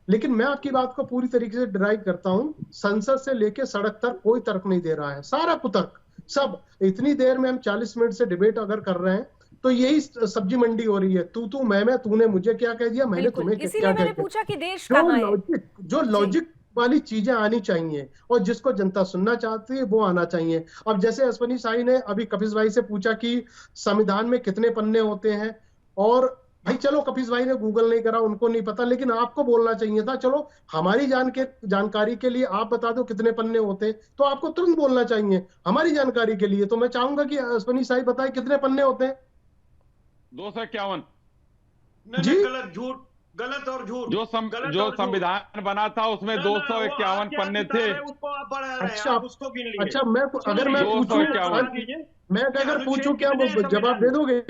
लेकिन मैं आपकी बात को पूरी तरीके से डिराइव करता हूं, संसद से लेके सड़क तक कोई तर्क नहीं दे रहा है, सारा कुतर्क सब। इतनी देर में हम 40 मिनट से डिबेट अगर कर रहे हैं तो यही सब्जी मंडी हो रही है, तू मैं, तूने मुझे क्या कह दिया, मैंने तुम्हें क्या कह दिया। पूछा कि देश कहां है? जो लॉजिक वाली चीजें आनी चाहिए और जिसको जनता सुनना चाहती है वो आना चाहिए। अब जैसे अश्वनी शाही ने अभी कपिस भाई से पूछा कि संविधान में कितने पन्ने होते हैं, और भाई चलो कपिस भाई ने गूगल नहीं करा, उनको नहीं पता, लेकिन आपको बोलना चाहिए था चलो हमारी जानकारी के लिए आप बता दो कितने पन्ने होते हैं, तो आपको तुरंत बोलना चाहिए हमारी जानकारी के लिए। तो मैं चाहूंगा कि अश्वनी शाही बताए कितने पन्ने होते हैं। 251 जी, गलत, झूठ, गलत और झूठ। जो संविधान बना था उसमें 251 पन्ने थे। उसको आप बढ़ा रहे हैं, अच्छा, आप उसको गिन लीजिए। अच्छा, मैं अगर पूछूं क्या वो जवाब दे दोगे?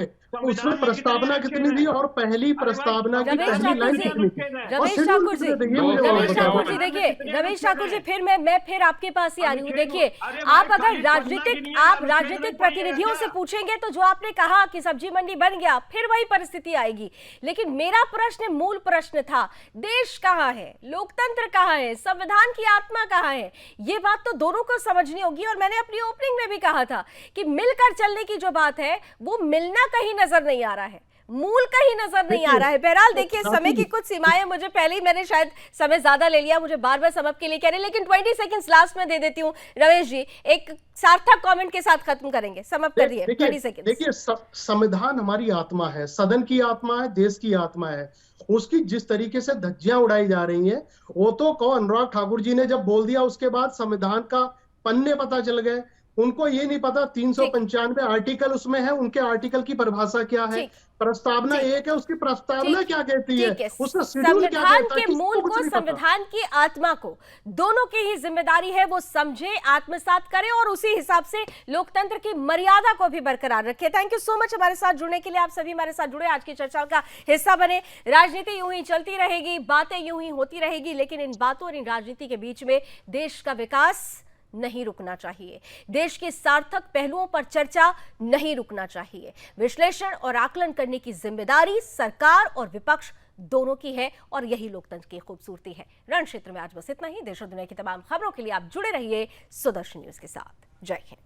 उसमें प्रस्तावना कितनी थी और पहली प्रस्तावना की पहली लाइन कितनी थी? रमेश ठाकुर जी, देखिए रमेश ठाकुर जी, फिर मैं फिर आपके पास ही आ रही हूँ। देखिए आप अगर राजनीतिक प्रतिनिधियों से पूछेंगे तो जो आपने कहा कि सब्जी मंडी बन गया, फिर वही परिस्थिति आएगी। लेकिन मेरा प्रश्न, मूल प्रश्न था, देश कहाँ है, लोकतंत्र कहाँ है, संविधान की आत्मा कहाँ है? ये बात तो दोनों को समझनी होगी। और मैंने अपनी ओपनिंग में भी कहा था कि मिलकर चलने की जो बात है वो मिलना कहीं नजर नहीं आ रहा है, मूल कहीं नजर नहीं आ रहा है। बहरहाल देखिए समय की कुछ सीमाएं, मुझे पहले ही मैंने शायद समय ज्यादा ले लिया, मुझे बार बार सबक के लिए कह रहे, लेकिन 20 सेकंड्स लास्ट में दे देती हूँ। रमेश जी एक सार्थक कमेंट के साथ खत्म करेंगे, समाप्त करिए 20 सेकंड। देखिए संविधान हमारी आत्मा है, सदन की आत्मा है, देश की आत्मा है। उसकी जिस तरीके से धज्जियां उड़ाई जा रही हैं, वो तो अनुराग ठाकुर जी ने जब बोल दिया उसके बाद संविधान का पन्ने पता चल गए। उनको ये नहीं पता 395 आर्टिकल उसमें है, उनके आर्टिकल की परिभाषा क्या है, प्रस्तावना एक है, उसकी प्रस्तावना क्या कहती है, उसका शेड्यूल क्या कहता है। संविधान के मूल को, संविधान की आत्मा को दोनों की ही जिम्मेदारी है वो समझे, आत्मसात करे और उसी हिसाब से लोकतंत्र की मर्यादा को भी बरकरार रखे। थैंक यू सो मच हमारे साथ जुड़ने के लिए। आप सभी हमारे साथ जुड़े, आज की चर्चा का हिस्सा बने। राजनीति यूं ही चलती रहेगी, बातें यूं ही होती रहेगी, लेकिन इन बातों और इन राजनीति के बीच में देश का विकास नहीं रुकना चाहिए, देश के सार्थक पहलुओं पर चर्चा नहीं रुकना चाहिए। विश्लेषण और आकलन करने की जिम्मेदारी सरकार और विपक्ष दोनों की है और यही लोकतंत्र की खूबसूरती है। रण क्षेत्र में आज बस इतना ही। देश और दुनिया की तमाम खबरों के लिए आप जुड़े रहिए सुदर्शन न्यूज के साथ। जय हिंद।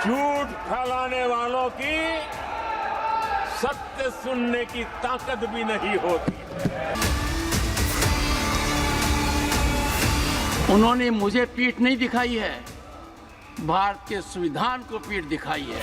झूठ फैलाने वालों की सत्य सुनने की ताकत भी नहीं होती। उन्होंने मुझे पीठ नहीं दिखाई है, भारत के संविधान को पीठ दिखाई है।